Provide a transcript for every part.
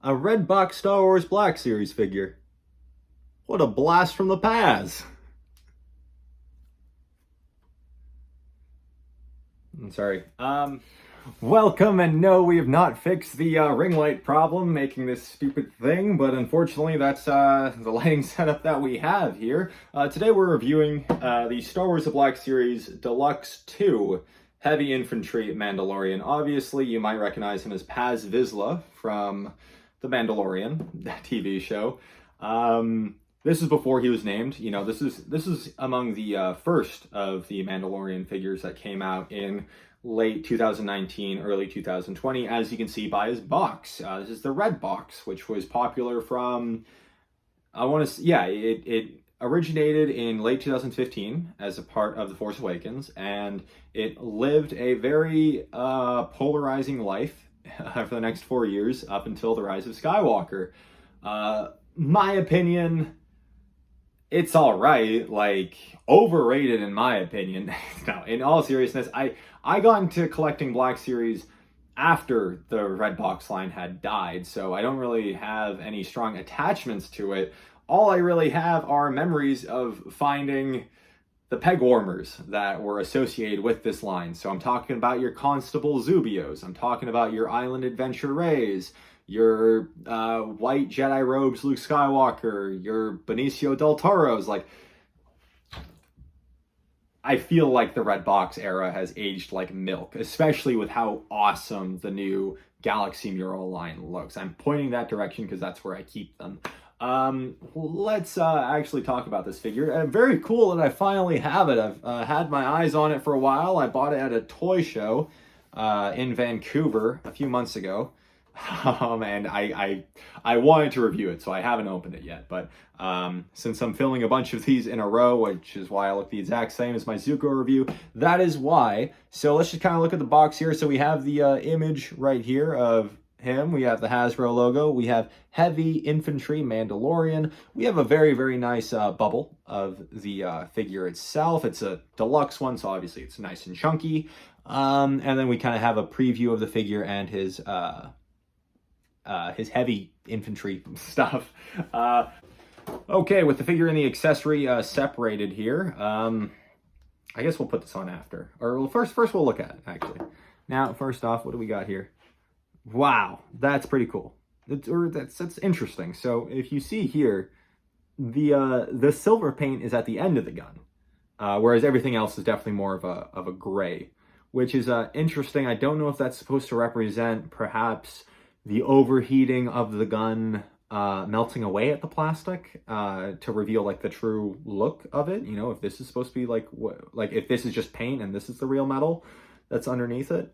A red box Star Wars Black Series figure. What a blast from the past! I'm sorry. Welcome, and no, we have not fixed the ring light problem making this stupid thing, but unfortunately that's the lighting setup that we have here. Today we're reviewing the Star Wars The Black Series Deluxe 2 Heavy Infantry Mandalorian. Obviously, you might recognize him as Paz Vizsla from The Mandalorian, that TV show. This is before he was named. You know, this is among the first of the Mandalorian figures that came out in late 2019, early 2020, as you can see by his box. This is the red box, which was popular from, it originated in late 2015 as a part of The Force Awakens, and it lived a very polarizing life for the next 4 years up until the rise of Skywalker. My opinion, it's all right, like overrated in my opinion. No, in all seriousness, I got into collecting Black Series after the red box line had died, so I don't really have any strong attachments to it. All I really have are memories of finding the peg warmers that were associated with this line. So I'm talking about your Constable Zubios, I'm talking about your Island Adventure Rays, your white Jedi robes Luke Skywalker, your Benicio del Toro's. Like, I feel like the red box era has aged like milk, especially with how awesome the new Galaxy Mural line looks. I'm pointing that direction because that's where I keep them. Let's actually talk about this figure. Very cool that I finally have it. I've had my eyes on it for a while. I bought it at a toy show in Vancouver a few months ago. And I wanted to review it, so I haven't opened it yet. But since I'm filming a bunch of these in a row, which is why I look the exact same as my Zuko review, that is why. So let's just kind of look at the box here. So we have the image right here of him. We have the Hasbro logo. We have Heavy Infantry Mandalorian. We have a very, very nice bubble of the figure itself. It's a deluxe one, so obviously it's nice and chunky. And then we kind of have a preview of the figure and his heavy infantry stuff. Okay, with the figure and the accessory separated here, I guess we'll put this on after. Or well, first we'll look at it, actually. Now, first off, what do we got here? Wow, that's pretty cool. That's interesting. So if you see here, the silver paint is at the end of the gun, whereas everything else is definitely more of a gray, which is interesting. I don't know if that's supposed to represent perhaps the overheating of the gun melting away at the plastic to reveal like the true look of it. You know, if this is supposed to be like if this is just paint and this is the real metal that's underneath it.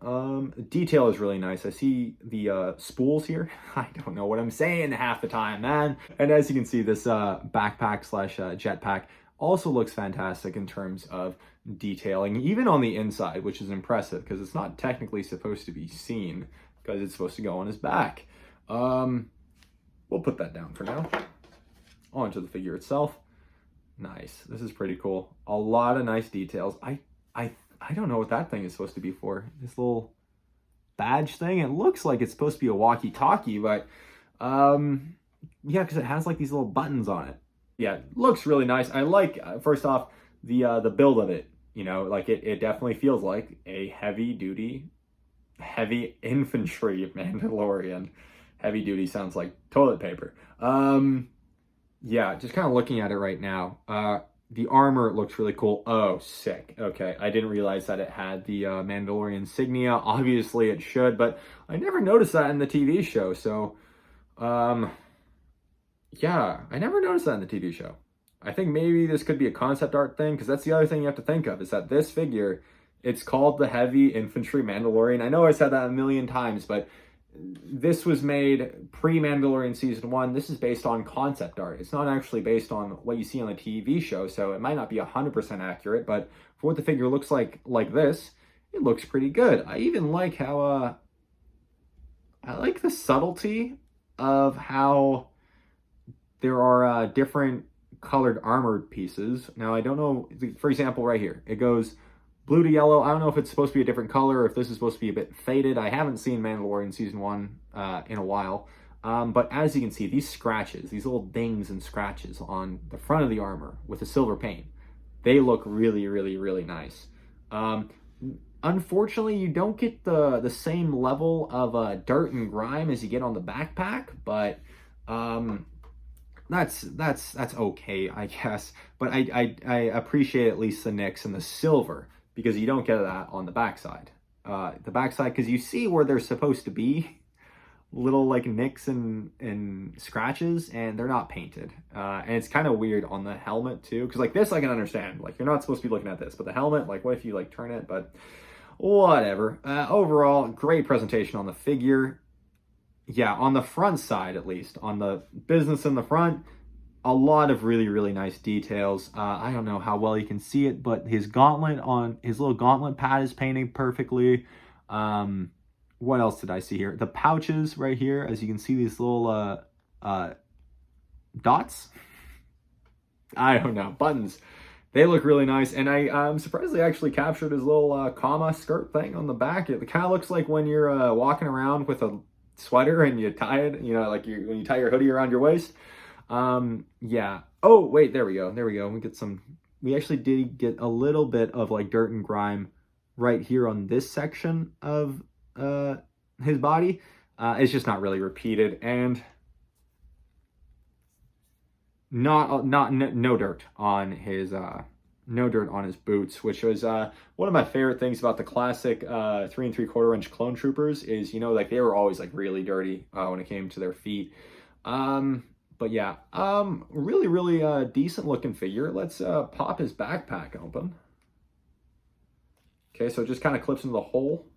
Detail is really nice. I see the spools here. I don't know what I'm saying half the time, man. And as you can see, this backpack slash jetpack also looks fantastic in terms of detailing, even on the inside, which is impressive because it's not technically supposed to be seen because it's supposed to go on his back. We'll put that down for now. On to the figure itself. Nice. This is pretty cool. A lot of nice details. I don't know what that thing is supposed to be for. This little badge thing. It looks like it's supposed to be a walkie-talkie, but yeah, because it has like these little buttons on it. Yeah, it looks really nice. I like, first off, the build of it. You know, like it definitely feels like a heavy-duty, heavy infantry Mandalorian. Heavy duty sounds like toilet paper. Yeah, just kind of looking at it right now. The armor looks really cool. Oh, sick. Okay, I didn't realize that it had the Mandalorian insignia. Obviously it should, but I never noticed that in the TV show. So, yeah, I never noticed that in the TV show. I think maybe this could be a concept art thing, because that's the other thing you have to think of, is that this figure, it's called the Heavy Infantry Mandalorian. I know I said that a million times, but this was made pre-Mandalorian Season 1. This is based on concept art. It's not actually based on what you see on the TV show, so it might not be 100% accurate, but for what the figure looks like this, it looks pretty good. I even like how, I like the subtlety of how there are different colored armored pieces. Now, I don't know, for example, right here, it goes blue to yellow. I don't know if it's supposed to be a different color or if this is supposed to be a bit faded. I haven't seen Mandalorian Season 1 in a while. But as you can see, these scratches, these little dings and scratches on the front of the armor with the silver paint, they look really, really, really nice. Unfortunately, you don't get the same level of dirt and grime as you get on the backpack, but that's okay, I guess. But I appreciate at least the nicks and the silver, because you don't get that on the backside. The backside, because you see where they're supposed to be little like nicks and scratches, and they're not painted. And it's kind of weird on the helmet too, because like this I can understand, like you're not supposed to be looking at this, but the helmet, like what if you like turn it? But whatever. Overall, great presentation on the figure. Yeah, on the front side, at least on the business in the front, a lot of really, really nice details. I don't know how well you can see it, but his gauntlet on his little gauntlet pad is painted perfectly. What else did I see here? The pouches right here, as you can see, these little dots. I don't know, buttons. They look really nice, and I'm surprised they actually captured his little comma skirt thing on the back. It kind of looks like when you're walking around with a sweater and you tie it, you know, like when you tie your hoodie around your waist. Yeah. Oh, wait, there we go. We actually did get a little bit of like dirt and grime right here on this section of his body. It's just not really repeated, and no dirt on his boots, which was one of my favorite things about the classic 3 3/4 inch clone troopers is, you know, like they were always like really dirty when it came to their feet. But yeah, really, really decent looking figure. Let's pop his backpack open. Okay, so it just kind of clips into the hole.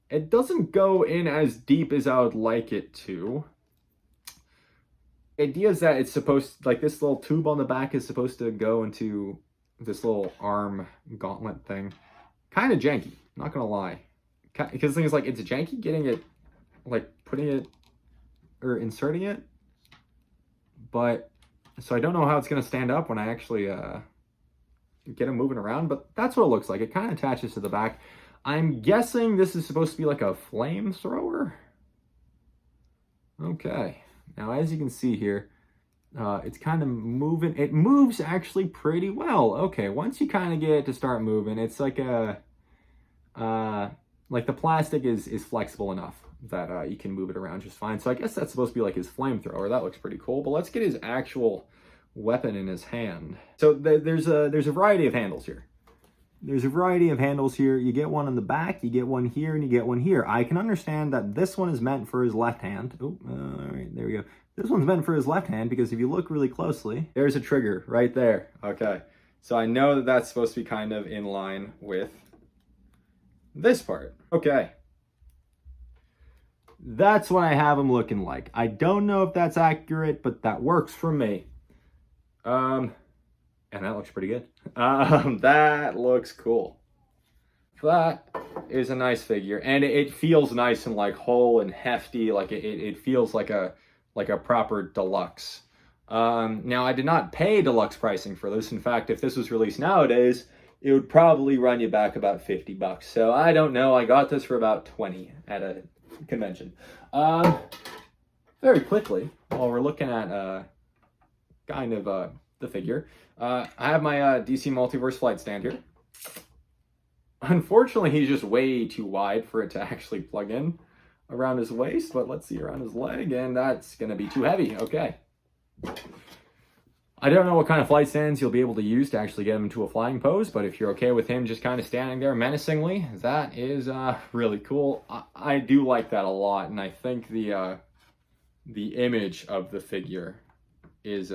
It doesn't go in as deep as I would like it to. The idea is that it's supposed, like this little tube on the back is supposed to go into this little arm gauntlet thing. Kind of janky, not gonna lie. Because the thing is, like, it's janky getting it, like putting it or inserting it. But, so I don't know how it's gonna stand up when I actually get him moving around, but that's what it looks like. It kind of attaches to the back. I'm guessing this is supposed to be like a flamethrower. Okay, now as you can see here, it's kind of moving. It moves actually pretty well. Okay, once you kind of get it to start moving, it's like a, like the plastic is flexible enough that you can move it around just fine. So I guess that's supposed to be like his flamethrower. That looks pretty cool, but let's get his actual weapon in his hand. So there's a variety of handles here. There's a variety of handles here. You get one in the back, you get one here, and you get one here. I can understand that this one is meant for his left hand. Oh, all right, there we go. This one's meant for his left hand because if you look really closely, there's a trigger right there. Okay, so I know that that's supposed to be kind of in line with this part. Okay. That's what I have him looking like. I don't know if that's accurate, but that works for me. And that looks pretty good. That looks cool. That is a nice figure, and it feels nice and like whole and hefty. Like it feels like a proper deluxe. Now I did not pay deluxe pricing for this. In fact, if this was released nowadays, it would probably run you back about 50 bucks. So I don't know. I got this for about 20 at a convention. Very quickly, while we're looking at kind of the figure, I have my DC Multiverse flight stand here. Unfortunately, he's just way too wide for it to actually plug in around his waist, but let's see around his leg, and that's going to be too heavy. Okay. I don't know what kind of flight stands you'll be able to use to actually get him into a flying pose, but if you're okay with him just kind of standing there menacingly, that is really cool. I do like that a lot, and I think the image of the figure is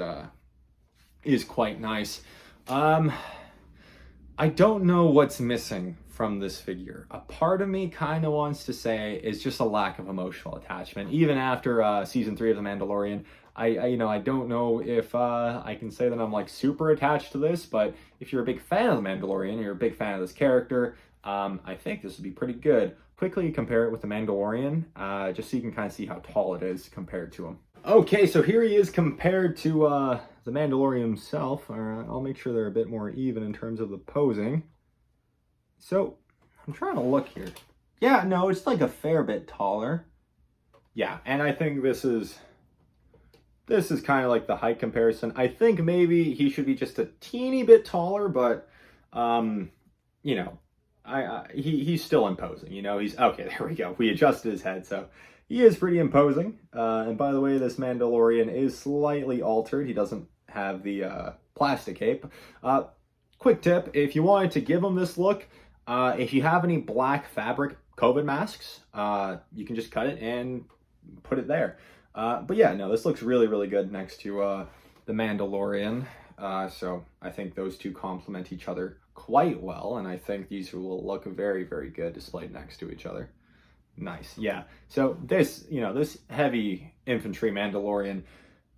quite nice. I don't know what's missing from this figure. A part of me kind of wants to say it's just a lack of emotional attachment. Even after season 3 of The Mandalorian, I don't know if I can say that I'm like super attached to this, but if you're a big fan of The Mandalorian, you're a big fan of this character, I think this would be pretty good. Quickly compare it with The Mandalorian, just so you can kind of see how tall it is compared to him. Okay, so here he is compared to the Mandalorian himself. I'll make sure they're a bit more even in terms of the posing. So, I'm trying to look here. Yeah, no, it's like a fair bit taller. Yeah, and I think this is kind of like the height comparison. I think maybe he should be just a teeny bit taller, but um, you know, he's still imposing. You know, he's okay. There we go. We adjusted his head, so he is pretty imposing. And by the way, this Mandalorian is slightly altered. He doesn't have the plastic cape. Quick tip: if you wanted to give him this look, if you have any black fabric COVID masks, you can just cut it and put it there. But yeah, no, this looks really, really good next to the Mandalorian. So I think those two complement each other quite well, and I think these will look very, very good displayed next to each other. Nice, yeah. So this, this heavy infantry Mandalorian,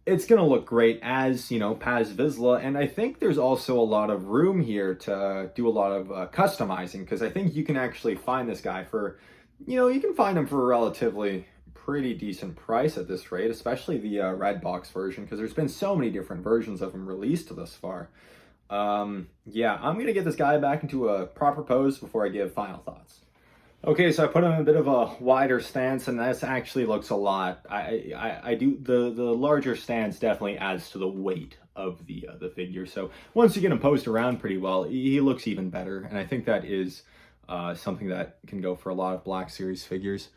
it's gonna look great as, Paz Vizsla, and I think there's also a lot of room here to do a lot of customizing, because I think you can actually find this guy for, you can find him for a relatively pretty decent price at this rate, especially the red box version, because there's been so many different versions of him released thus far. Yeah, I'm gonna get this guy back into a proper pose before I give final thoughts. Okay, so I put him in a bit of a wider stance, and this actually looks a lot. I do the larger stance definitely adds to the weight of the figure. So once you get him posed around pretty well, he looks even better, and I think that is something that can go for a lot of Black Series figures.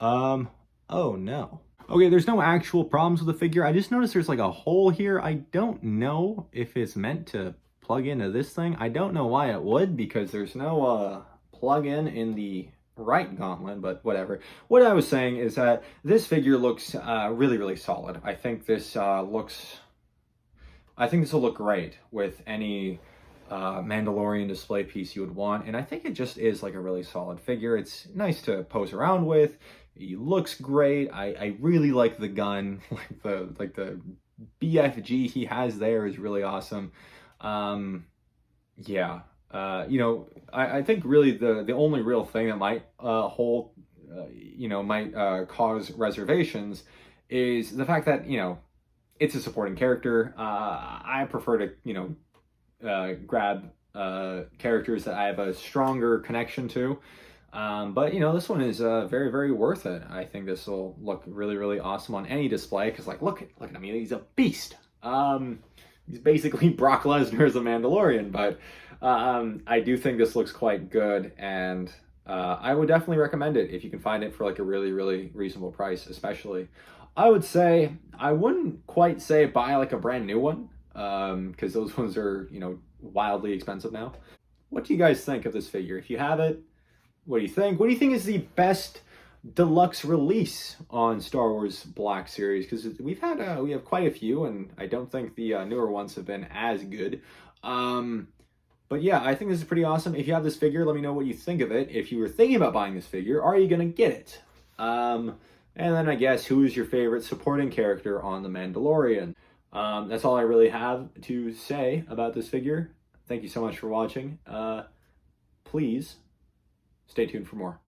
Oh no. Okay, there's no actual problems with the figure. I just noticed there's like a hole here. I don't know if it's meant to plug into this thing. I don't know why it would, because there's no plug-in in the right gauntlet, but whatever. What I was saying is that this figure looks really, really solid. I think this will look great with any Mandalorian display piece you would want, and I think it just is like a really solid figure. It's nice to pose around with. He looks great. I really like the gun. like the BFG he has there is really awesome. Yeah. I think really the only real thing that might cause reservations is the fact that, it's a supporting character. I prefer to, grab characters that I have a stronger connection to. But this one is very, very worth it. I think this will look really, really awesome on any display, because look at him, he's a beast. He's basically Brock Lesnar as a Mandalorian, but I do think this looks quite good, and I would definitely recommend it if you can find it for like a really, really reasonable price. Especially, I would say I wouldn't quite say buy like a brand new one, because those ones are wildly expensive now. What do you guys think of this figure? If you have it, what do you think? What do you think is the best deluxe release on Star Wars Black Series? Because we have quite a few, and I don't think the newer ones have been as good. But yeah, I think this is pretty awesome. If you have this figure, let me know what you think of it. If you were thinking about buying this figure, are you gonna get it? And then I guess, who is your favorite supporting character on The Mandalorian? That's all I really have to say about this figure. Thank you so much for watching. Please stay tuned for more.